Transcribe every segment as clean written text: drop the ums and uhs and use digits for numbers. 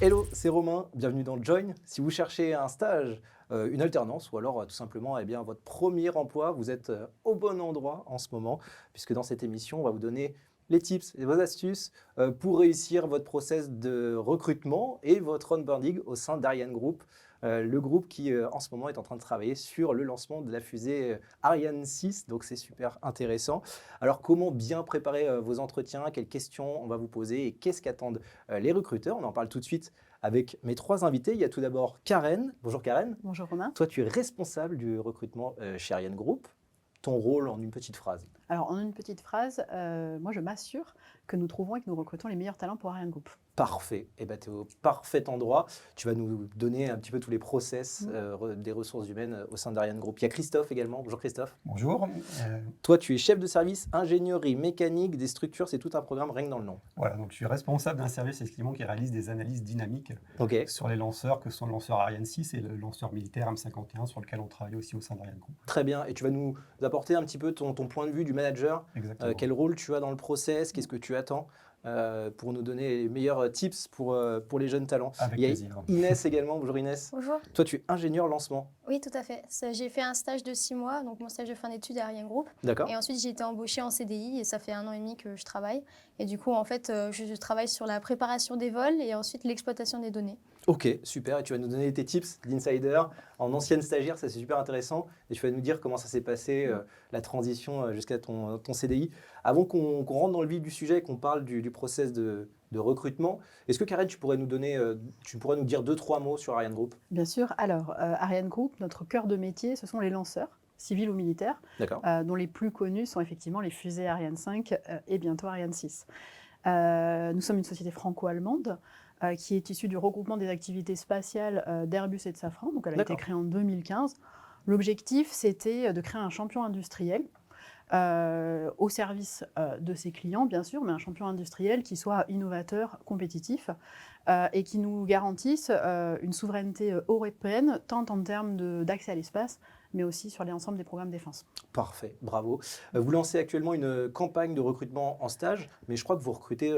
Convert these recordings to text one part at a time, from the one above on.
Hello, c'est Romain, bienvenue dans Join. Si vous cherchez un stage, une alternance ou alors tout simplement votre premier emploi, vous êtes au bon endroit en ce moment, puisque dans cette émission, on va vous donner les tips et vos astuces pour réussir votre process de recrutement et votre onboarding au sein d'Ariane Group, le groupe qui en ce moment est en train de travailler sur le lancement de la fusée Ariane 6, donc c'est super intéressant. Alors comment bien préparer vos entretiens, quelles questions on va vous poser et qu'est-ce qu'attendent les recruteurs? On en parle tout de suite avec mes trois invités. Il y a tout d'abord Karen. Bonjour Karen. Bonjour Romain. Toi, tu es responsable du recrutement chez Ariane Group. Ton rôle en une petite phrase. Alors, en une petite phrase, moi je m'assure que nous trouvons et que nous recrutons les meilleurs talents pour Ariane Group. Parfait. Eh ben, tu es au parfait endroit. Tu vas nous donner un petit peu tous les process des ressources humaines au sein d'Ariane Group. Il y a Christophe également. Bonjour Christophe. Bonjour. Toi, tu es chef de service ingénierie mécanique des structures. C'est tout un programme rien que dans le nom. Voilà, donc je suis responsable d'un service effectivement qui réalise des analyses dynamiques Ok. sur les lanceurs, que sont le lanceur Ariane 6 et le lanceur militaire M51, sur lequel on travaille aussi au sein d'Ariane Group. Très bien. Et tu vas nous apporter un petit peu ton point de vue du manager. Exactement. Quel rôle tu as dans le process? Qu'est-ce que tu attends pour nous donner les meilleurs tips pour les jeunes talents? Avec Il y a plaisir. Inès également. Bonjour Inès. Bonjour. Toi, tu es ingénieur lancement. Oui, tout à fait. J'ai fait un stage de 6 mois, donc mon stage de fin d'études à Ariane Group. D'accord. Et ensuite, j'ai été embauchée en CDI et ça fait 1 an et demi que je travaille. Et du coup, en fait, je travaille sur la préparation des vols et ensuite l'exploitation des données. Ok, super. Et tu vas nous donner tes tips d'insider en ancienne stagiaire, ça c'est super intéressant. Et tu vas nous dire comment ça s'est passé, la transition jusqu'à ton CDI. Avant qu'on rentre dans le vif du sujet et qu'on parle du process de recrutement, est-ce que Karen, tu pourrais nous dire 2-3 mots sur Ariane Group? Bien sûr. Alors, Ariane Group, notre cœur de métier, ce sont les lanceurs, civils ou militaires, D'accord. dont les plus connus sont effectivement les fusées Ariane 5 et bientôt Ariane 6. Nous sommes une société franco-allemande qui est issue du regroupement des activités spatiales d'Airbus et de Safran. Donc, elle a été créée en 2015. L'objectif, c'était de créer un champion industriel au service de ses clients, bien sûr, mais un champion industriel qui soit innovateur, compétitif et qui nous garantisse une souveraineté européenne, tant en termes d'accès à l'espace, mais aussi sur l'ensemble des programmes défense. Parfait, bravo. Vous lancez actuellement une campagne de recrutement en stage, mais je crois que vous recrutez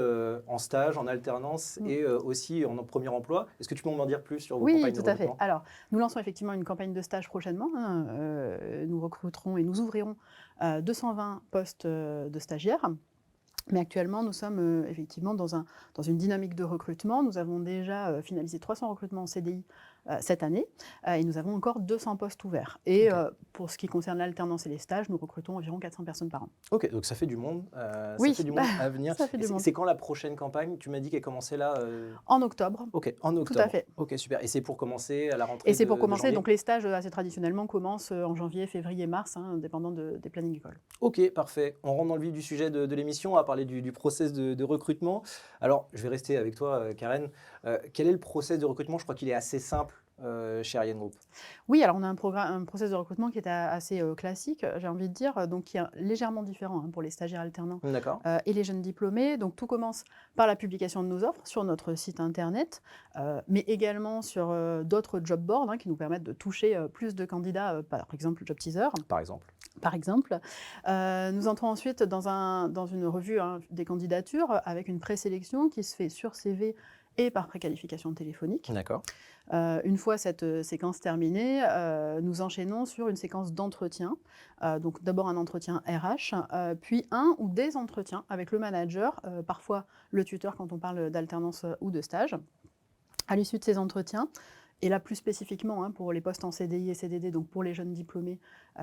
en stage, en alternance et aussi en premier emploi. Est-ce que tu peux m'en dire plus sur vos campagnes de recrutement? Oui, tout à fait. Alors, nous lançons effectivement une campagne de stage prochainement. Nous recruterons et nous ouvrirons 220 postes de stagiaires. Mais actuellement, nous sommes effectivement dans une dynamique de recrutement. Nous avons déjà finalisé 300 recrutements en CDI cette année et nous avons encore 200 postes ouverts. Et pour ce qui concerne l'alternance et les stages, nous recrutons environ 400 personnes par an. Ok, donc ça fait du monde. Oui, ça fait du monde à venir. ça fait du monde. C'est quand la prochaine campagne? Tu m'as dit qu'elle commençait là En octobre. Ok, en octobre. Tout à fait. Ok, super. Et c'est pour commencer à la rentrée? Et c'est pour de commencer. janvier? Donc les stages assez traditionnellement commencent en janvier, février, mars, dépendant des plannings écoles. Ok, parfait. On rentre dans le vif du sujet de l'émission. On va parler du process de recrutement. Alors, je vais rester avec toi, Karen. Quel est le process de recrutement? Je crois qu'il est assez simple chez Ariane Group. Oui, alors on a un process de recrutement qui est assez classique, j'ai envie de dire, donc qui est légèrement différent pour les stagiaires alternants D'accord. et les jeunes diplômés. Donc tout commence par la publication de nos offres sur notre site internet, mais également sur d'autres job boards qui nous permettent de toucher plus de candidats, par exemple Job Teaser. Par exemple. Nous entrons ensuite dans une revue des candidatures avec une présélection qui se fait sur CV et par préqualification téléphonique. D'accord. Une fois cette séquence terminée, nous enchaînons sur une séquence d'entretien. Donc d'abord un entretien RH, puis un ou des entretiens avec le manager, parfois le tuteur quand on parle d'alternance ou de stage. À l'issue de ces entretiens, et là plus spécifiquement pour les postes en CDI et CDD, donc pour les jeunes diplômés,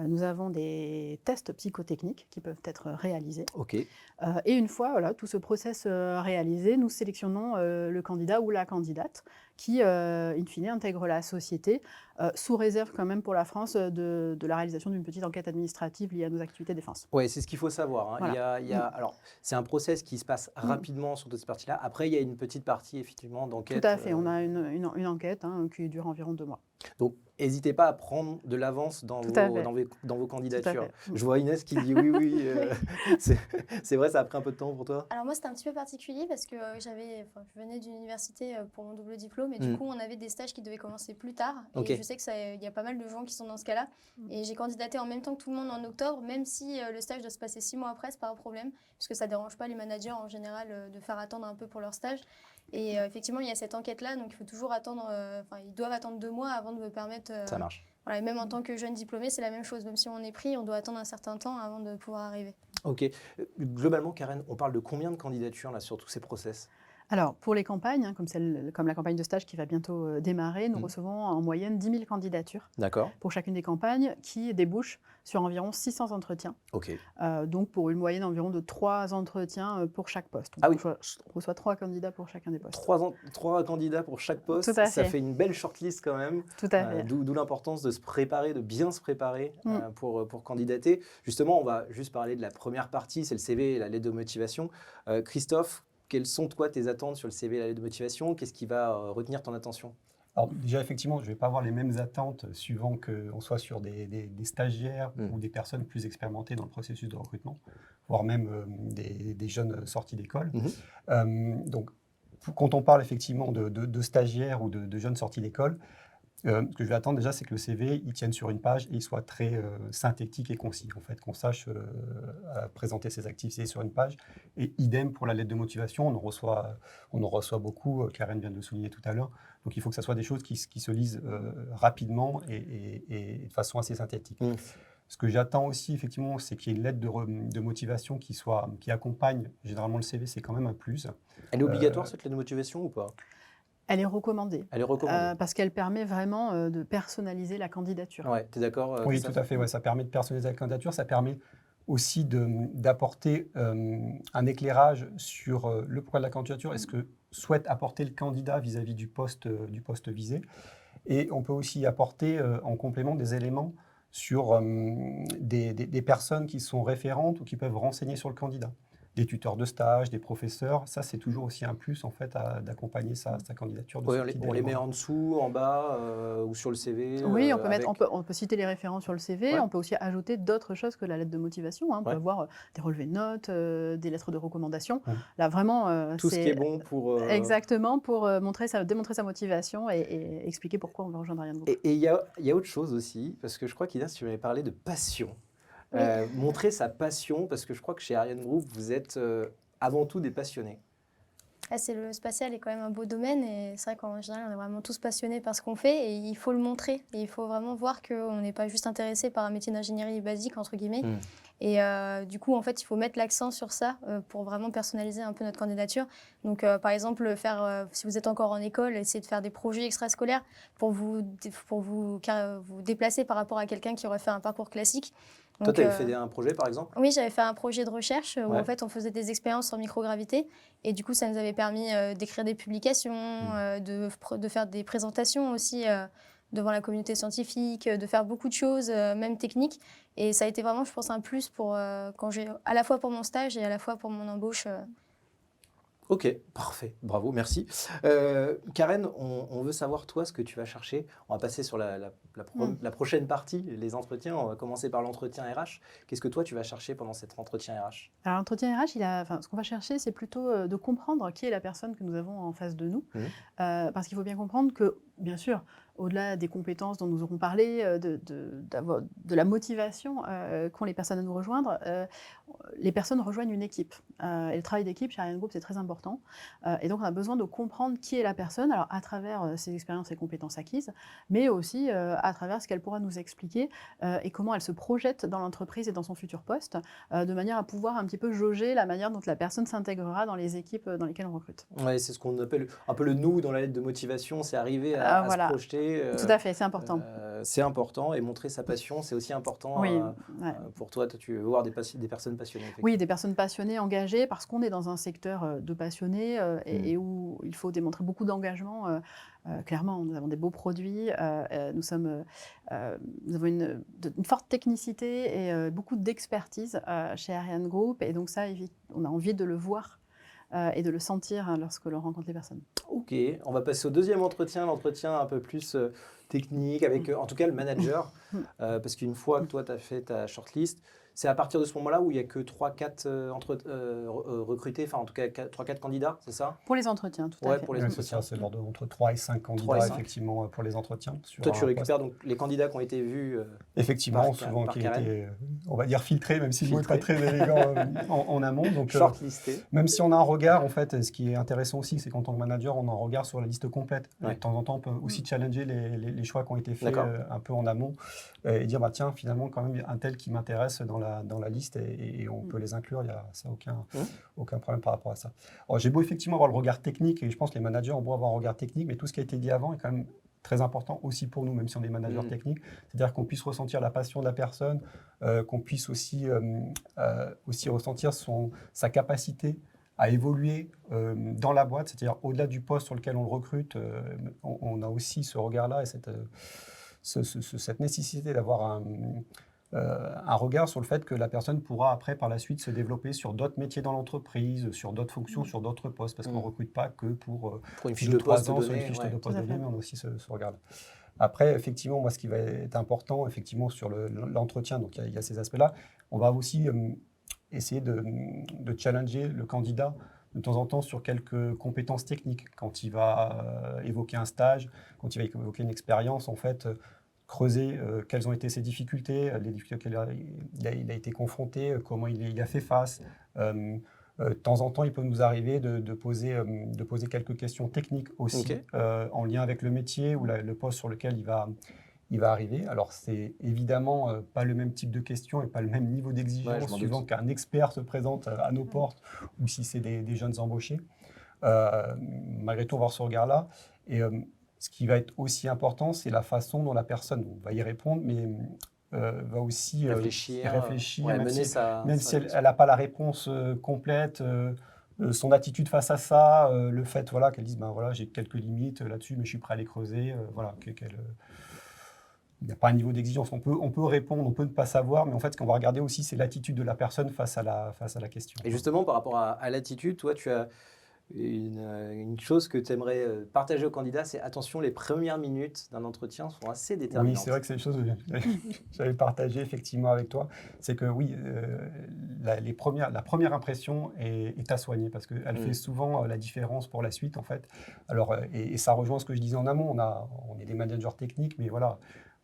nous avons des tests psychotechniques qui peuvent être réalisés. Ok. Et une fois tout ce process réalisé, nous sélectionnons le candidat ou la candidate qui, in fine, intègre la société, sous réserve quand même pour la France de la réalisation d'une petite enquête administrative liée à nos activités défense. Oui, c'est ce qu'il faut savoir. Voilà. Alors, c'est un process qui se passe rapidement sur toute cette partie-là. Après, il y a une petite partie, effectivement, d'enquête. Tout à fait. On a une enquête qui dure environ 2 mois. Donc, n'hésitez pas à prendre de l'avance dans Tout à fait. dans vos candidatures. fait. Je vois Inès qui dit oui, oui. C'est vrai, ça a pris un peu de temps pour toi? Alors moi, c'était un petit peu particulier parce que je venais d'une université pour mon double diplôme et du coup, on avait des stages qui devaient commencer plus tard. Ok. Et je sais qu'il y a pas mal de gens qui sont dans ce cas-là. Et j'ai candidaté en même temps que tout le monde en octobre, même si le stage doit se passer 6 mois après, c'est pas un problème, puisque ça dérange pas les managers en général de faire attendre un peu pour leur stage. Et effectivement, il y a cette enquête-là, donc il faut toujours attendre, ils doivent attendre 2 mois avant de me permettre. Ça marche. Voilà, et même en tant que jeune diplômé, c'est la même chose. Même si on est pris, on doit attendre un certain temps avant de pouvoir arriver. Ok. Globalement, Karen, on parle de combien de candidatures là, sur tous ces process? Alors, pour les campagnes, hein, comme la campagne de stage qui va bientôt démarrer, nous recevons en moyenne 10 000 candidatures D'accord. pour chacune des campagnes qui débouchent sur environ 600 entretiens. Ok. Donc, pour une moyenne environ de 3 entretiens pour chaque poste. Ah oui. On reçoit 3 candidats pour chacun des postes. 3 candidats pour chaque poste, Tout à ça fait. fait une belle shortlist quand même. Tout à fait. D'où l'importance de se préparer, de bien se préparer pour candidater. Justement, on va juste parler de la première partie, c'est le CV et la lettre de motivation. Christophe, quelles sont toi tes attentes sur le CV et la lettre de motivation? Qu'est-ce qui va retenir ton attention? Alors déjà, effectivement, je ne vais pas avoir les mêmes attentes suivant qu'on soit sur des stagiaires ou des personnes plus expérimentées dans le processus de recrutement, voire même des jeunes sortis d'école. Donc, quand on parle effectivement de stagiaires ou de jeunes sortis d'école, ce que je vais attendre déjà, c'est que le CV il tienne sur une page et il soit très synthétique et concis. En fait, qu'on sache présenter ses activités sur une page. Et idem pour la lettre de motivation, on en reçoit beaucoup. Karen vient de le souligner tout à l'heure. Donc, il faut que ce soit des choses qui se lisent rapidement et de façon assez synthétique. Ce que j'attends aussi, effectivement, c'est qu'il y ait une lettre de motivation qui accompagne généralement le CV. C'est quand même un plus. Elle est obligatoire cette lettre de motivation ou pas? Elle est recommandée. Elle est recommandée. Parce qu'elle permet vraiment de personnaliser la candidature. Ouais, tu es d'accord? Oui, tout à fait. Ouais, ça permet de personnaliser la candidature. Ça permet aussi d'apporter un éclairage sur le pourquoi de la candidature et ce que souhaite apporter le candidat vis-à-vis du poste visé. Et on peut aussi apporter en complément des éléments sur des personnes qui sont référentes ou qui peuvent renseigner sur le candidat. Des tuteurs de stage, des professeurs, ça c'est toujours aussi un plus en fait d'accompagner sa candidature. On les met en dessous, en bas ou sur le CV. Oui, on peut citer les références sur le CV, on peut aussi ajouter d'autres choses que la lettre de motivation. On peut avoir des relevés de notes, des lettres de recommandation. Là vraiment, tout ce qui est bon pour... Exactement, pour démontrer sa motivation et expliquer pourquoi on va rejoindre Ariane Group. Et il y a autre chose aussi, parce que je crois qu'Inès, tu m'avais parlé de passion. Oui. Montrer sa passion, parce que je crois que chez Ariane Group, vous êtes avant tout des passionnés. Le spatial est quand même un beau domaine et c'est vrai qu'en général, on est vraiment tous passionnés par ce qu'on fait et il faut le montrer. Et il faut vraiment voir qu'on n'est pas juste intéressé par un métier d'ingénierie basique, entre guillemets. Et du coup, en fait, il faut mettre l'accent sur ça pour vraiment personnaliser un peu notre candidature. Donc, par exemple, si vous êtes encore en école, essayez de faire des projets extrascolaires pour vous déplacer par rapport à quelqu'un qui aurait fait un parcours classique. Toi, tu avais fait un projet, par exemple? Oui, j'avais fait un projet de recherche où en fait, on faisait des expériences sur microgravité. Et du coup, ça nous avait permis d'écrire des publications, de faire des présentations aussi devant la communauté scientifique, de faire beaucoup de choses, même techniques. Et ça a été vraiment, je pense, un plus à la fois pour mon stage et à la fois pour mon embauche. Ok, parfait, bravo, merci. Karen, on veut savoir toi ce que tu vas chercher. On va passer sur la prochaine partie, les entretiens. On va commencer par l'entretien RH. Qu'est-ce que toi tu vas chercher pendant cet entretien RH? Alors l'entretien RH, ce qu'on va chercher, c'est plutôt de comprendre qui est la personne que nous avons en face de nous. Parce qu'il faut bien comprendre que, bien sûr, au-delà des compétences dont nous aurons parlé, de la motivation qu'ont les personnes à nous rejoindre, les personnes rejoignent une équipe. Et le travail d'équipe chez Ariane Group, c'est très important. Et donc, on a besoin de comprendre qui est la personne, alors à travers ses expériences et compétences acquises, mais aussi à travers ce qu'elle pourra nous expliquer et comment elle se projette dans l'entreprise et dans son futur poste, de manière à pouvoir un petit peu jauger la manière dont la personne s'intégrera dans les équipes dans lesquelles on recrute. Ouais, c'est ce qu'on appelle un peu le nous dans la lettre de motivation, c'est arriver à se projeter. Tout à fait, c'est important. C'est important et montrer sa passion, c'est aussi important pour toi. Tu veux voir des personnes passionnées. Oui, des personnes passionnées, engagées, parce qu'on est dans un secteur de passionnés et où il faut démontrer beaucoup d'engagement. Clairement, nous avons des beaux produits, nous avons une forte technicité et beaucoup d'expertise chez Ariane Group. Et donc ça, on a envie de le voir et de le sentir lorsque l'on rencontre les personnes. Ok, on va passer au deuxième entretien, l'entretien un peu plus technique, avec en tout cas le manager, parce qu'une fois que toi, tu as fait ta shortlist, c'est à partir de ce moment-là où il n'y a que 3-4 recrutés, enfin en tout cas 3-4 candidats, c'est ça? Pour les entretiens, tout à Ouais, fait. pour les C'est entretiens. ça, c'est l'ordre entre 3 et 5 3 et candidats, 5. effectivement, pour les entretiens. Sur Toi, tu un récupères poste. donc les candidats qui ont été vus. Effectivement, par souvent par qui Karen. étaient, on va dire, filtrés, même si le mot n'est pas Filtrés. très élégant en amont. Donc, Shortlistés. même si on a un regard, en fait, ce qui est intéressant aussi, c'est qu'en tant que manager, on a un regard sur la liste complète. Ouais. Et de temps en temps, on peut aussi challenger les choix qui ont été faits D'accord. un peu en amont et dire, bah, tiens, finalement, quand même, il y a un tel qui m'intéresse dans la liste et on peut les inclure. Il n'y a ça, aucun problème par rapport à ça. Alors, j'ai beau effectivement avoir le regard technique et je pense que les managers ont beau avoir un regard technique, mais tout ce qui a été dit avant est quand même très important aussi pour nous, même si on est manager technique. C'est-à-dire qu'on puisse ressentir la passion de la personne, qu'on puisse aussi ressentir sa capacité à évoluer dans la boîte, c'est-à-dire au-delà du poste sur lequel on le recrute, on a aussi ce regard-là et cette nécessité d'avoir un regard sur le fait que la personne pourra après, par la suite, se développer sur d'autres métiers dans l'entreprise, sur d'autres fonctions, sur d'autres postes, parce qu'on ne recrute pas que pour une fiche de poste ans, sur donnée. une fiche de poste Tout à donnée, fait. mais on a aussi ce regard-là. Après, effectivement, moi, ce qui va être important, effectivement, sur l'entretien, donc il y a ces aspects-là, on va aussi essayer de challenger le candidat de temps en temps sur quelques compétences techniques. Quand il va évoquer un stage, quand il va évoquer une expérience, en fait, creuser quelles ont été ses difficultés, les difficultés auxquelles il a été confronté, comment il a fait face. De temps en temps, il peut nous arriver de poser quelques questions techniques aussi, en lien avec le métier ou le poste sur lequel il va arriver. Alors, c'est évidemment pas le même type de questions et pas le même niveau d'exigence suivant qu'un expert se présente à nos portes ou si c'est des jeunes embauchés. Malgré tout, on va avoir ce regard-là. Et ce qui va être aussi important, c'est la façon dont la personne va y répondre, mais va aussi réfléchir, même mener si elle n'a pas la réponse complète, son attitude face à ça, le fait qu'elle dise ben, voilà, j'ai quelques limites là-dessus, mais je suis prêt à les creuser. Il n'y a pas un niveau d'exigence. On peut répondre, on peut ne pas savoir, mais en fait, ce qu'on va regarder aussi, c'est l'attitude de la personne face à la question. Et justement, par rapport à l'attitude, toi, tu as une chose que tu aimerais partager aux candidats, c'est attention, les premières minutes d'un entretien sont assez déterminantes. Oui, c'est vrai que c'est une chose que j'avais partagé effectivement avec toi. C'est que oui, la première impression est à soigner parce qu'elle fait souvent la différence pour la suite en fait. Alors, et ça rejoint ce que je disais en amont, on est des managers techniques, mais voilà,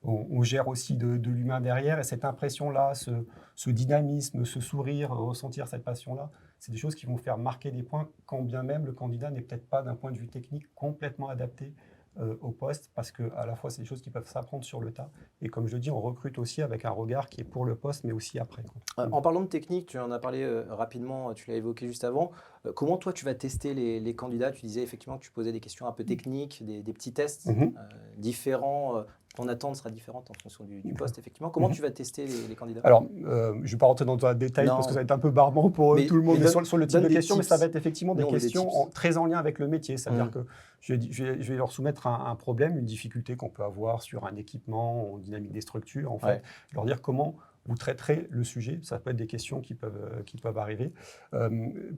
on gère aussi de l'humain derrière et cette impression-là, ce dynamisme, ce sourire, ressentir cette passion-là, c'est des choses qui vont faire marquer des points quand bien même le candidat n'est peut-être pas d'un point de vue technique complètement adapté au poste parce qu'à la fois c'est des choses qui peuvent s'apprendre sur le tas et comme je le dis on recrute aussi avec un regard qui est pour le poste mais aussi après. En parlant de technique, tu en as parlé rapidement, tu l'as évoqué juste avant, comment toi tu vas tester les candidats? Tu disais effectivement que tu posais des questions un peu techniques, des petits tests différents. Ton attente sera différente en fonction du poste, effectivement. Comment tu vas tester les candidats? Alors, je ne vais pas rentrer dans le détail parce que ça va être un peu barbant pour tout le monde sur le type de questions, mais ça va être effectivement des questions très en lien avec le métier. C'est-à-dire que je vais leur soumettre un problème, une difficulté qu'on peut avoir sur un équipement, en dynamique des structures, en fait. Leur dire comment vous traiterez le sujet. Ça peut être des questions qui peuvent arriver.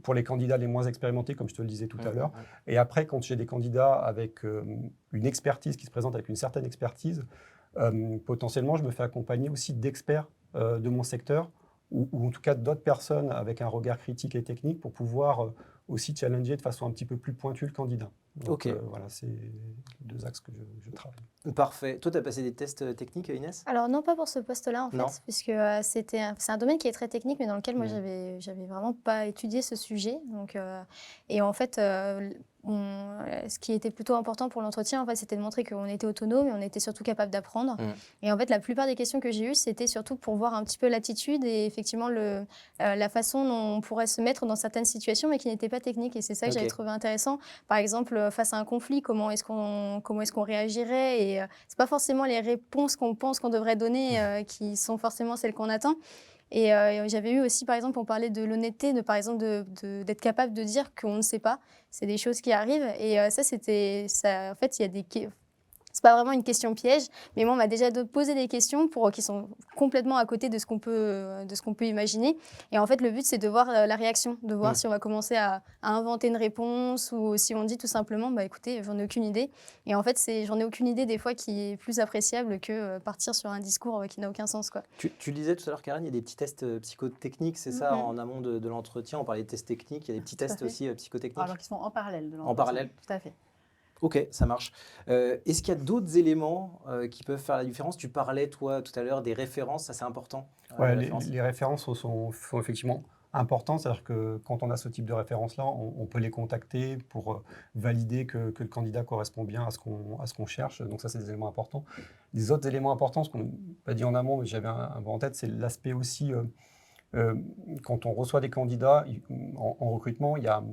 Pour les candidats les moins expérimentés, comme je te le disais tout à l'heure. Et après, quand j'ai des candidats avec une expertise qui se présente avec une certaine expertise, potentiellement, je me fais accompagner aussi d'experts de mon secteur ou en tout cas d'autres personnes avec un regard critique et technique pour pouvoir aussi challenger de façon un petit peu plus pointue le candidat. Donc, voilà, c'est les deux axes que je travaille. Parfait. Toi, tu as passé des tests techniques, Inès? Alors non, pas pour ce poste-là en fait, puisque c'est un domaine qui est très technique, mais dans lequel moi j'avais vraiment pas étudié ce sujet. Donc, et en fait, ce qui était plutôt important pour l'entretien, en fait, c'était de montrer qu'on était autonome et on était surtout capable d'apprendre. Et en fait, la plupart des questions que j'ai eues, c'était surtout pour voir un petit peu l'attitude et effectivement la façon dont on pourrait se mettre dans certaines situations, mais qui n'étaient pas techniques. Et c'est ça que j'avais trouvé intéressant. Par exemple, face à un conflit, comment est-ce qu'on réagirait? Et c'est pas forcément les réponses qu'on pense qu'on devrait donner qui sont forcément celles qu'on attend. Et j'avais eu aussi, par exemple, on parlait de l'honnêteté, par exemple, d'être capable de dire qu'on ne sait pas. C'est des choses qui arrivent. Et ça, en fait, c'est pas vraiment une question piège, mais moi, on m'a déjà posé des questions qui sont complètement à côté de ce qu'on peut imaginer. Et en fait, le but, c'est de voir la réaction, de voir si on va commencer à inventer une réponse ou si on dit tout simplement, bah écoutez, j'en ai aucune idée. Et en fait, j'en ai aucune idée des fois qui est plus appréciable que partir sur un discours qui n'a aucun sens, quoi. Tu disais tout à l'heure, Karine, il y a des petits tests psychotechniques, c'est ça, en amont de l'entretien. On parlait de tests techniques, il y a des petits tests aussi psychotechniques. Alors, qui sont en parallèle de l'entretien. En parallèle. Tout à fait. Ok, ça marche. Est-ce qu'il y a d'autres éléments qui peuvent faire la différence? Tu parlais, toi, tout à l'heure, des références, ça c'est important. Ouais, les références sont effectivement importantes, c'est-à-dire que quand on a ce type de références-là, on peut les contacter pour valider que le candidat correspond bien à ce qu'on cherche. Donc ça, c'est des éléments importants. Les autres éléments importants, ce qu'on n'a pas dit en amont, mais j'avais un peu en tête, c'est l'aspect aussi, quand on reçoit des candidats en recrutement, il y a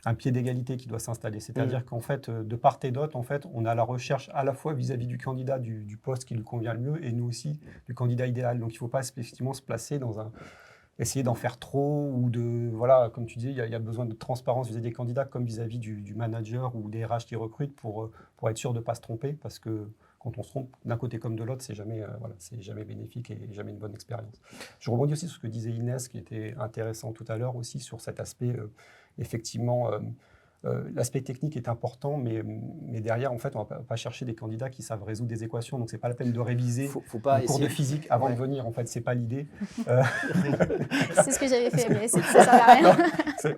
un pied d'égalité qui doit s'installer. C'est-à-dire qu'en fait, de part et d'autre, en fait, on a la recherche à la fois vis-à-vis du candidat du poste qui lui convient le mieux et nous aussi du candidat idéal. Donc il ne faut pas effectivement se placer essayer d'en faire trop ou voilà, comme tu disais, il y a besoin de transparence vis-à-vis des candidats comme vis-à-vis du manager ou des RH qui recrutent pour être sûr de ne pas se tromper parce que quand on se trompe d'un côté comme de l'autre, c'est jamais bénéfique et jamais une bonne expérience. Je rebondis aussi sur ce que disait Inès, qui était intéressant tout à l'heure aussi sur cet aspect, effectivement, l'aspect technique est important, mais derrière, en fait, on ne va pas chercher des candidats qui savent résoudre des équations, donc ce n'est pas la peine de réviser faut pas un cours de physique avant de venir, en fait, ce n'est pas l'idée. C'est ce que j'avais fait, mais ça ne sert à rien.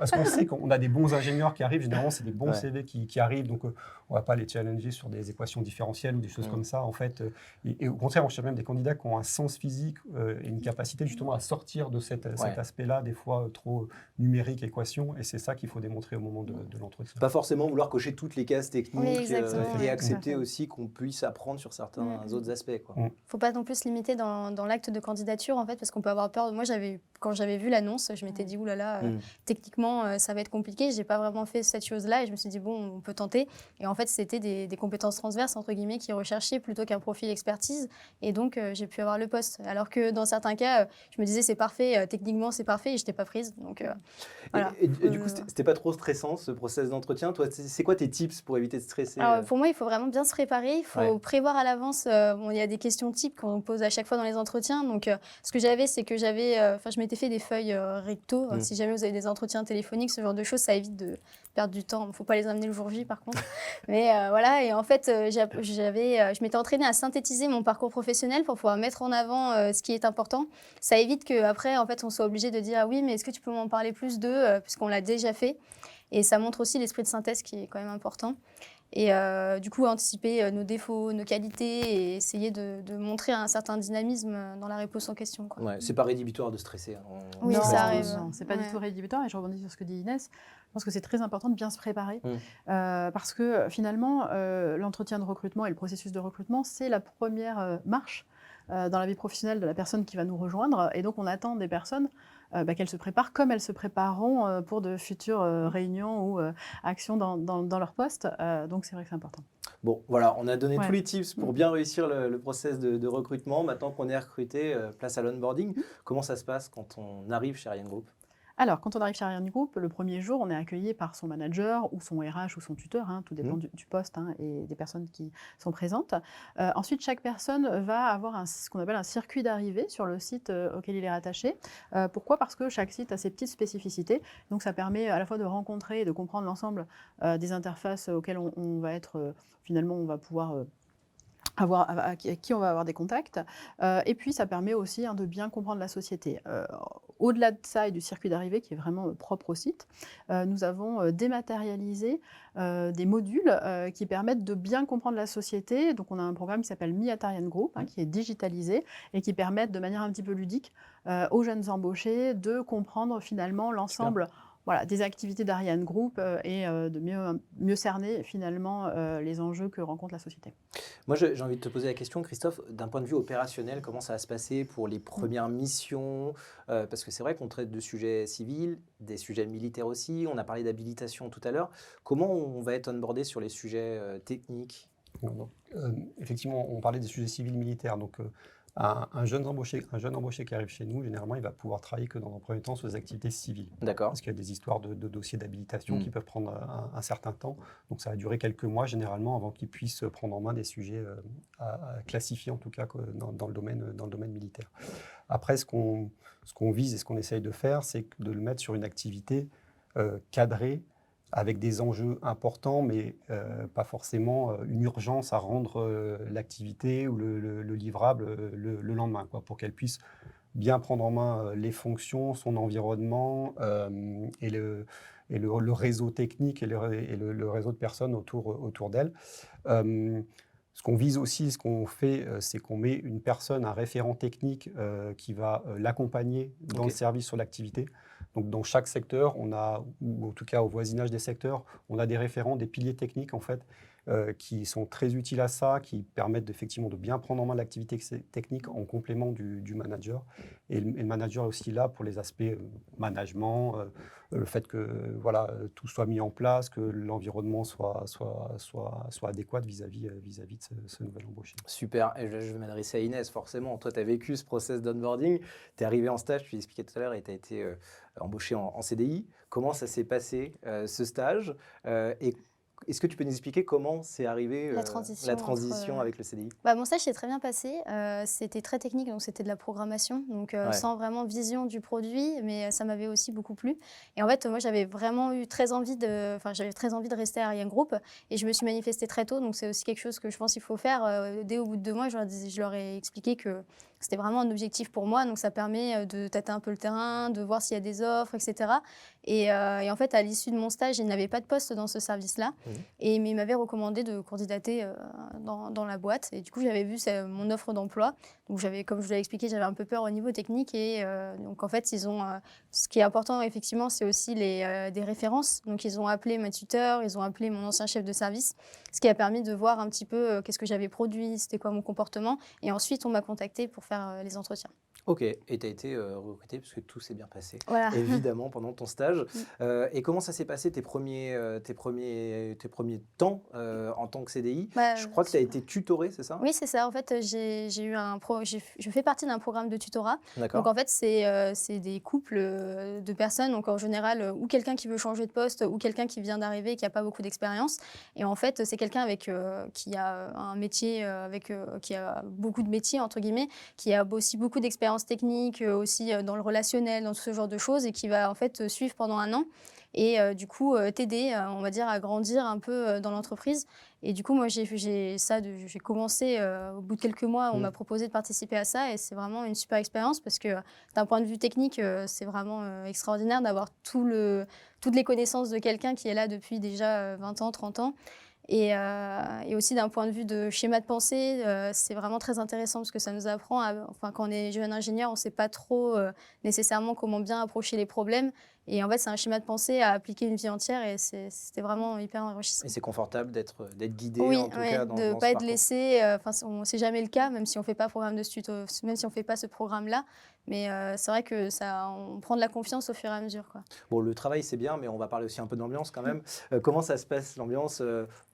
Parce qu'on sait qu'on a des bons ingénieurs qui arrivent, généralement, c'est des bons CV qui arrivent, donc on ne va pas les challenger sur des équations différentielles ou des choses comme ça, en fait. Et au contraire, on cherche même des candidats qui ont un sens physique et une capacité justement à sortir de cet aspect-là, des fois trop numérique, équation, et c'est ça qu'il faut démontrer au moment de l'entretien. Pas forcément vouloir cocher toutes les cases techniques et accepter Ouais. aussi qu'on puisse apprendre sur certains autres aspects. Il ne faut pas non plus se limiter dans l'acte de candidature, en fait, parce qu'on peut avoir peur. Moi, quand j'avais vu l'annonce, je m'étais dit, oulala, techniquement, ça va être compliqué. Je n'ai pas vraiment fait cette chose-là et je me suis dit, bon, on peut tenter. Et en fait, c'était des compétences transverses, entre guillemets, qui recherchaient plutôt qu'un profil expertise. Et donc, j'ai pu avoir le poste. Alors que dans certains cas, je me disais, c'est parfait, techniquement, c'est parfait et je n'étais pas prise. Donc, voilà. Et du coup, c'était pas trop stressant, ce process d'entretien? Toi, c'est quoi tes tips pour éviter de stresser? Alors, pour moi, il faut vraiment bien se préparer. Il faut prévoir à l'avance. Il y a des questions types qu'on pose à chaque fois dans les entretiens. Donc, ce que j'avais, c'est que je m'étais fait des feuilles recto. Si jamais vous avez des entretiens téléphoniques, ce genre de choses, ça évite de perdre du temps. Il ne faut pas les amener le jour J, par contre. Mais voilà. Et en fait, je m'étais entraînée à synthétiser mon parcours professionnel pour pouvoir mettre en avant ce qui est important. Ça évite qu'après, en fait, on soit obligé de dire ah oui, mais est-ce que tu peux m'en parler plus puisqu'on l'a déjà fait. Et ça montre aussi l'esprit de synthèse qui est quand même important. Et du coup, anticiper nos défauts, nos qualités et essayer de montrer un certain dynamisme dans la réponse en question. Ouais, c'est pas rédhibitoire de stresser. Oui, non, ça arrive. Non, c'est pas du tout rédhibitoire. Et je rebondis sur ce que dit Inès. Je pense que c'est très important de bien se préparer parce que finalement, l'entretien de recrutement et le processus de recrutement, c'est la première marche dans la vie professionnelle de la personne qui va nous rejoindre. Et donc, on attend des personnes qu'elles se préparent comme elles se prépareront pour de futures réunions ou actions dans leur poste. Donc, c'est vrai que c'est important. Bon, voilà, on a donné tous les tips pour bien réussir le process de recrutement. Maintenant qu'on est recruté, place à l'onboarding. Comment ça se passe quand on arrive chez Ariane Group? Alors, quand on arrive chez Ariane Group, le premier jour, on est accueilli par son manager ou son RH ou son tuteur, tout dépend du poste et des personnes qui sont présentes. Ensuite, chaque personne va avoir ce qu'on appelle un circuit d'arrivée sur le site auquel il est rattaché. Pourquoi ? Parce que chaque site a ses petites spécificités. Donc, ça permet à la fois de rencontrer et de comprendre l'ensemble des interfaces auxquelles on va être, finalement, on va pouvoir... à qui on va avoir des contacts. Et puis, ça permet aussi de bien comprendre la société. Au-delà de ça et du circuit d'arrivée qui est vraiment propre au site, nous avons dématérialisé des modules qui permettent de bien comprendre la société. Donc, on a un programme qui s'appelle Me at Ariane Group, qui est digitalisé et qui permet de manière un petit peu ludique aux jeunes embauchés de comprendre finalement l'ensemble des activités d'Ariane Group et de mieux cerner finalement les enjeux que rencontre la société. Moi, j'ai envie de te poser la question, Christophe, d'un point de vue opérationnel, comment ça va se passer pour les premières missions? Parce que c'est vrai qu'on traite de sujets civils, des sujets militaires aussi, on a parlé d'habilitation tout à l'heure. Comment on va être onboardé sur les sujets techniques? Effectivement, on parlait des sujets civils militaires. Donc, Un jeune embauché qui arrive chez nous, généralement, il va pouvoir travailler que dans un premier temps sur les activités civiles. D'accord. Parce qu'il y a des histoires de dossiers d'habilitation qui peuvent prendre un certain temps. Donc ça va durer quelques mois généralement avant qu'il puisse prendre en main des sujets à classifier, en tout cas dans le domaine militaire. Après, ce qu'on vise et ce qu'on essaye de faire, c'est de le mettre sur une activité cadrée, avec des enjeux importants, mais pas forcément une urgence à rendre l'activité ou le livrable le lendemain, quoi, pour qu'elle puisse bien prendre en main les fonctions, son environnement et le réseau technique et le réseau de personnes autour d'elle. Ce qu'on vise aussi, ce qu'on fait, c'est qu'on met une personne, un référent technique qui va l'accompagner dans le service sur l'activité. Donc, dans chaque secteur, ou en tout cas au voisinage des secteurs, on a des référents, des piliers techniques en fait, qui sont très utiles à ça, qui permettent effectivement de bien prendre en main l'activité technique en complément du manager. Et le manager est aussi là pour les aspects management, le fait que voilà, tout soit mis en place, que l'environnement soit adéquat vis-à-vis de ce nouvel embauché. Super, et je vais m'adresser à Inès, forcément. Toi, tu as vécu ce process d'onboarding, tu es arrivé en stage, tu l'expliquais tout à l'heure, et tu as été embauché en CDI. Comment ça s'est passé, ce stage et est-ce que tu peux nous expliquer comment c'est arrivé la transition avec le CDI? Mon stage s'est très bien passé. C'était très technique, donc c'était de la programmation, donc sans vraiment vision du produit, mais ça m'avait aussi beaucoup plu. Et en fait, moi, j'avais eu très envie de rester à Ariane Group, et je me suis manifestée très tôt. Donc c'est aussi quelque chose que je pense qu'il faut faire. Dès au bout de 2 mois, je leur ai expliqué que c'était vraiment un objectif pour moi. Donc ça permet de tâter un peu le terrain, de voir s'il y a des offres, etc. Et en fait, à l'issue de mon stage, il n'avait pas de poste dans ce service-là. Et il m'avait recommandé de candidater dans la boîte. Et du coup, j'avais vu mon offre d'emploi. Donc, comme je vous l'ai expliqué, j'avais un peu peur au niveau technique. Et donc, en fait, ce qui est important, effectivement, c'est aussi des références. Donc, ils ont appelé ma tuteur, ils ont appelé mon ancien chef de service, ce qui a permis de voir un petit peu qu'est-ce que j'avais produit, c'était quoi mon comportement. Et ensuite, on m'a contacté pour faire les entretiens. Ok, et tu as été recruté parce que tout s'est bien passé, voilà. Évidemment, pendant ton stage. Et comment ça s'est passé tes premiers temps en tant que CDI? Je crois que tu as été tutoré, c'est ça? Oui, c'est ça. En fait, je fais partie d'un programme de tutorat. D'accord. Donc, en fait, c'est des couples de personnes, donc en général, ou quelqu'un qui veut changer de poste, ou quelqu'un qui vient d'arriver et qui n'a pas beaucoup d'expérience. Et en fait, c'est quelqu'un qui a un métier, qui a beaucoup de métiers, entre guillemets, qui a aussi beaucoup d'expérience technique, aussi dans le relationnel, dans tout ce genre de choses, et qui va en fait suivre pendant 1 an et du coup t'aider, on va dire, à grandir un peu dans l'entreprise. Et du coup, moi, j'ai commencé au bout de quelques mois, on m'a proposé de participer à ça, et c'est vraiment une super expérience parce que d'un point de vue technique, c'est vraiment extraordinaire d'avoir toutes les connaissances de quelqu'un qui est là depuis déjà 20 ans, 30 ans. Et aussi d'un point de vue de schéma de pensée, c'est vraiment très intéressant parce que ça nous apprend, quand on est jeune ingénieur, on ne sait pas trop nécessairement comment bien approcher les problèmes. Et en fait, c'est un schéma de pensée à appliquer une vie entière, et c'était vraiment hyper enrichissant. Et c'est confortable d'être guidé, oui, en tout cas, de ne pas être laissé. C'est jamais le cas, même si on ne fait pas programme de même si on fait pas ce programme-là. Mais c'est vrai que on prend de la confiance au fur et à mesure, quoi. Bon, le travail, c'est bien, mais on va parler aussi un peu de l'ambiance quand même. Comment ça se passe, l'ambiance?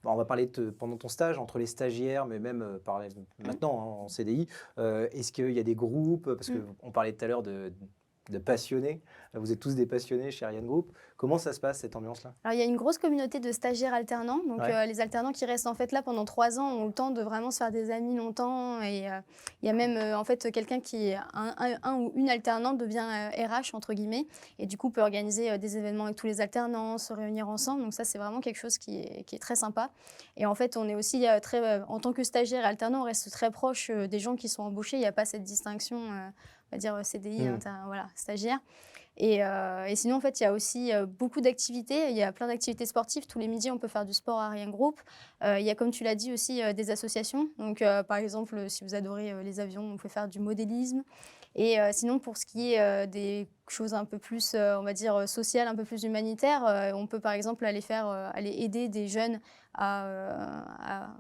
On va parler pendant ton stage, entre les stagiaires, mais même maintenant, en CDI. Est-ce qu'il y a des groupes? Parce qu'on parlait tout à l'heure de passionnés. Vous êtes tous des passionnés chez Ariane Group. Comment ça se passe, cette ambiance-là? Alors, il y a une grosse communauté de stagiaires alternants. Donc, les alternants qui restent en fait là pendant 3 ans ont le temps de vraiment se faire des amis longtemps. Et il y a même en fait quelqu'un qui, un ou une alternante, devient RH, entre guillemets. Et du coup, peut organiser des événements avec tous les alternants, se réunir ensemble. Donc ça, c'est vraiment quelque chose qui est très sympa. Et en fait, on est aussi en tant que stagiaire et alternant, on reste très proche des gens qui sont embauchés. Il n'y a pas cette distinction, on va dire CDI, stagiaire. Et sinon, en fait, il y a aussi beaucoup d'activités. Il y a plein d'activités sportives. Tous les midis, on peut faire du sport à Ariane Group. Il y a, comme tu l'as dit, aussi des associations. Donc, par exemple, si vous adorez les avions, on peut faire du modélisme. Et sinon, pour ce qui est des choses un peu plus, on va dire, sociales, un peu plus humanitaires, on peut, par exemple, aller aider des jeunes à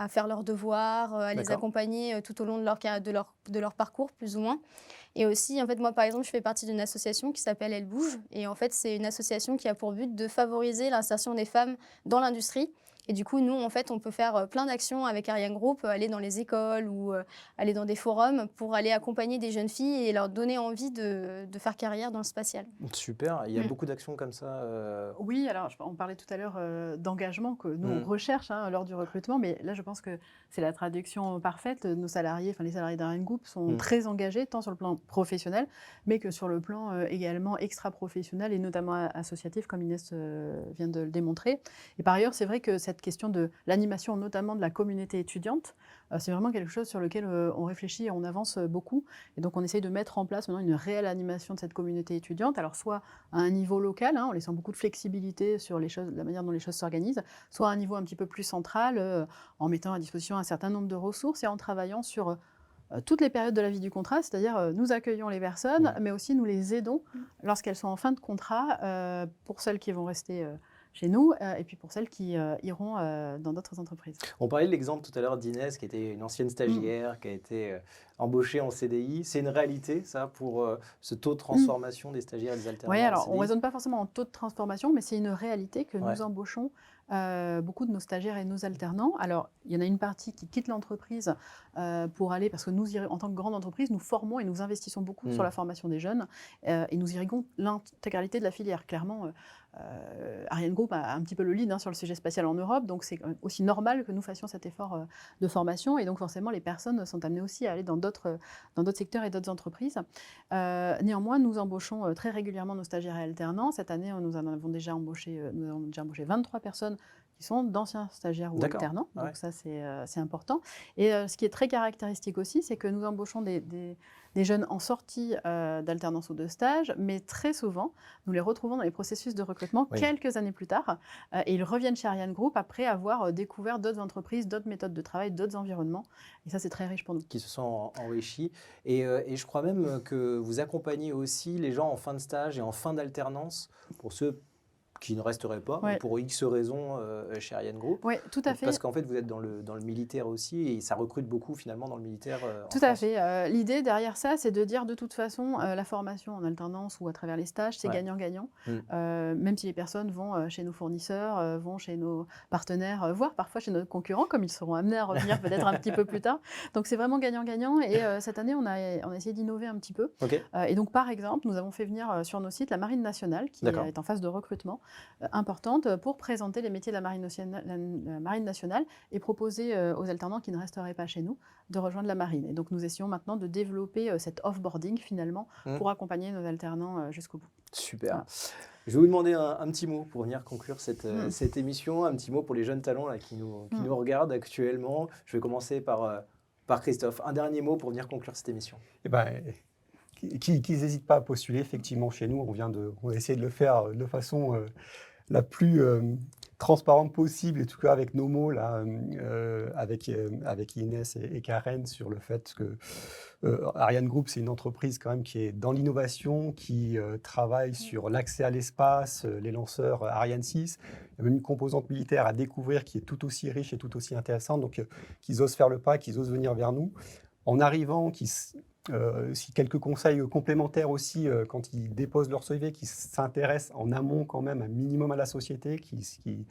faire leurs devoirs, à les accompagner tout au long de leur parcours, plus ou moins. Et aussi, en fait, moi, par exemple, je fais partie d'une association qui s'appelle Elle Bouge. Et en fait, c'est une association qui a pour but de favoriser l'insertion des femmes dans l'industrie. Et du coup, nous, en fait, on peut faire plein d'actions avec Ariane Group, aller dans les écoles ou aller dans des forums pour aller accompagner des jeunes filles et leur donner envie de faire carrière dans le spatial. Super, il y a beaucoup d'actions comme ça. Oui, alors on parlait tout à l'heure d'engagement que nous on recherche lors du recrutement, mais là je pense que c'est la traduction parfaite. Nos salariés, enfin les salariés d'Ariane Group sont très engagés tant sur le plan professionnel, mais que sur le plan également extra-professionnel et notamment associatif, comme Inès vient de le démontrer. Et par ailleurs, c'est vrai que cette question de l'animation, notamment de la communauté étudiante, c'est vraiment quelque chose sur lequel on réfléchit et on avance beaucoup. Et donc on essaye de mettre en place maintenant une réelle animation de cette communauté étudiante, alors soit à un niveau local, en laissant beaucoup de flexibilité sur les choses, la manière dont les choses s'organisent, soit à un niveau un petit peu plus central, en mettant à disposition un certain nombre de ressources et en travaillant sur toutes les périodes de la vie du contrat, c'est-à-dire nous accueillons les personnes, mais aussi nous les aidons lorsqu'elles sont en fin de contrat, pour celles qui vont rester chez nous, et puis pour celles qui iront dans d'autres entreprises. On parlait de l'exemple tout à l'heure d'Inès, qui était une ancienne stagiaire, qui a été embauchée en CDI. C'est une réalité, ça, pour ce taux de transformation des stagiaires et des alternants? Oui, alors on ne CDI? raisonne pas forcément en taux de transformation, mais c'est une réalité que nous embauchons beaucoup de nos stagiaires et nos alternants. Alors, il y en a une partie qui quitte l'entreprise pour aller, parce que nous, en tant que grande entreprise, nous formons et nous investissons beaucoup sur la formation des jeunes et nous irriguons l'intégralité de la filière. Clairement, Ariane Group a un petit peu le lead sur le sujet spatial en Europe, donc c'est aussi normal que nous fassions cet effort de formation, et donc forcément les personnes sont amenées aussi à aller dans d'autres secteurs et d'autres entreprises. Néanmoins, nous embauchons très régulièrement nos stagiaires et alternants. Cette année, nous avons déjà embauché 23 personnes qui sont d'anciens stagiaires ou alternants, donc ça c'est important. Et ce qui est très caractéristique aussi, c'est que nous embauchons des jeunes en sortie d'alternance ou de stage, mais très souvent, nous les retrouvons dans les processus de recrutement quelques années plus tard, et ils reviennent chez Ariane Group après avoir découvert d'autres entreprises, d'autres méthodes de travail, d'autres environnements, et ça c'est très riche pour nous. Qui se sont enrichis. Et je crois même que vous accompagnez aussi les gens en fin de stage et en fin d'alternance, pour ceux qui ne resteraient pas, pour X raisons, chez Ariane Group. Oui, tout à fait. Parce qu'en fait, vous êtes dans le militaire aussi, et ça recrute beaucoup finalement dans le militaire. Tout à fait. L'idée derrière ça, c'est de dire de toute façon, la formation en alternance ou à travers les stages, c'est gagnant-gagnant. Même si les personnes vont chez nos fournisseurs, vont chez nos partenaires, voire parfois chez nos concurrents, comme ils seront amenés à revenir peut-être un petit peu plus tard. Donc c'est vraiment gagnant-gagnant. Et cette année, on a essayé d'innover un petit peu. Et donc par exemple, nous avons fait venir sur nos sites la Marine nationale, qui est en phase de recrutement importante, pour présenter les métiers de la Marine nationale et proposer aux alternants qui ne resteraient pas chez nous de rejoindre la Marine. Et donc nous essayons maintenant de développer cet off-boarding finalement pour accompagner nos alternants jusqu'au bout. Super. Voilà. Je vais vous demander un petit mot pour venir conclure cette émission, un petit mot pour les jeunes talents là, qui nous regardent actuellement. Je vais commencer par Christophe. Un dernier mot pour venir conclure cette émission. Qu'ils n'hésitent pas à postuler effectivement chez nous. On a essayé de le faire de façon la plus transparente possible, et en tout cas avec nos mots là, avec Inès et Karen, sur le fait que Ariane Group, c'est une entreprise quand même qui est dans l'innovation, qui travaille sur l'accès à l'espace, les lanceurs Ariane 6. Il y a même une composante militaire à découvrir qui est tout aussi riche et tout aussi intéressante, donc qu'ils osent faire le pas, qu'ils osent venir vers nous. En arrivant, si quelques conseils complémentaires aussi, quand ils déposent leur CV, qui s'intéressent en amont quand même un minimum à la société, qui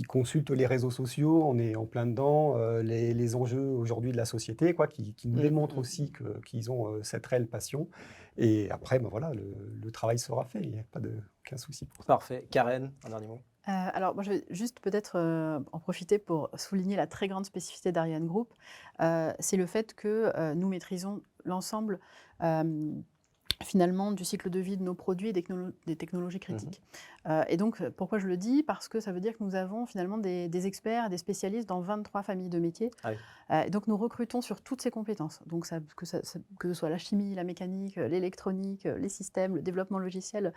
consultent les réseaux sociaux, on est en plein dedans, les enjeux aujourd'hui de la société, qui nous démontrent aussi qu'ils ont cette réelle passion. Et après, voilà, le travail sera fait, il n'y a aucun souci pour ça. Parfait. Karen, un dernier mot. Alors, moi, je vais juste peut-être en profiter pour souligner la très grande spécificité d'Ariane Group. C'est le fait que nous maîtrisons l'ensemble finalement du cycle de vie de nos produits et des technologies critiques. Et donc, pourquoi je le dis? Parce que ça veut dire que nous avons finalement des experts et des spécialistes dans 23 familles de métiers. Et donc, nous recrutons sur toutes ces compétences. Donc, que ce soit la chimie, la mécanique, l'électronique, les systèmes, le développement logiciel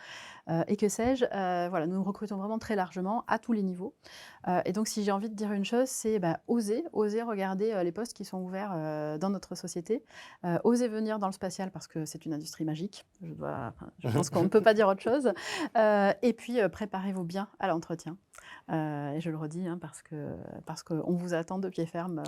et que sais-je. Voilà, nous recrutons vraiment très largement à tous les niveaux. Et donc, si j'ai envie de dire une chose, c'est oser regarder les postes qui sont ouverts dans notre société. Oser venir dans le spatial parce que c'est une industrie magique. Je pense qu'on ne peut pas dire autre chose. Et puis, préparez-vous bien à l'entretien. Et je le redis, hein, parce qu'on vous attend de pied ferme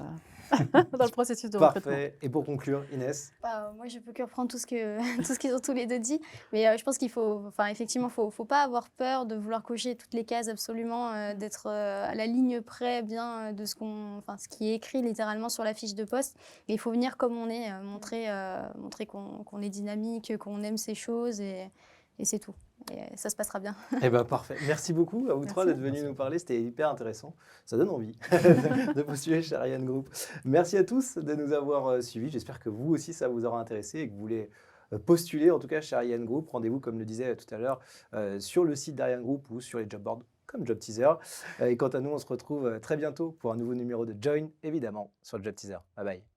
dans le processus de recrutement. Parfait. Et pour conclure, Inès? Moi, je peux que reprendre tout ce qu'ils ont tous les deux dit. Mais je pense qu'il faut, effectivement, faut pas avoir peur de vouloir cocher toutes les cases absolument, d'être à la ligne près bien de ce qui est écrit littéralement sur la fiche de poste. Et il faut venir comme on est, montrer qu'on est dynamique, qu'on aime ces choses et c'est tout. Et ça se passera bien. Eh ben parfait. Merci beaucoup à vous trois d'être venus nous parler. C'était hyper intéressant. Ça donne envie de postuler chez Ariane Group. Merci à tous de nous avoir suivis. J'espère que vous aussi, ça vous aura intéressé et que vous voulez postuler, en tout cas chez Ariane Group. Rendez-vous, comme le disait tout à l'heure, sur le site d'Ariane Group ou sur les job boards comme Job Teaser. Et quant à nous, on se retrouve très bientôt pour un nouveau numéro de Join, évidemment, sur le Job Teaser. Bye bye.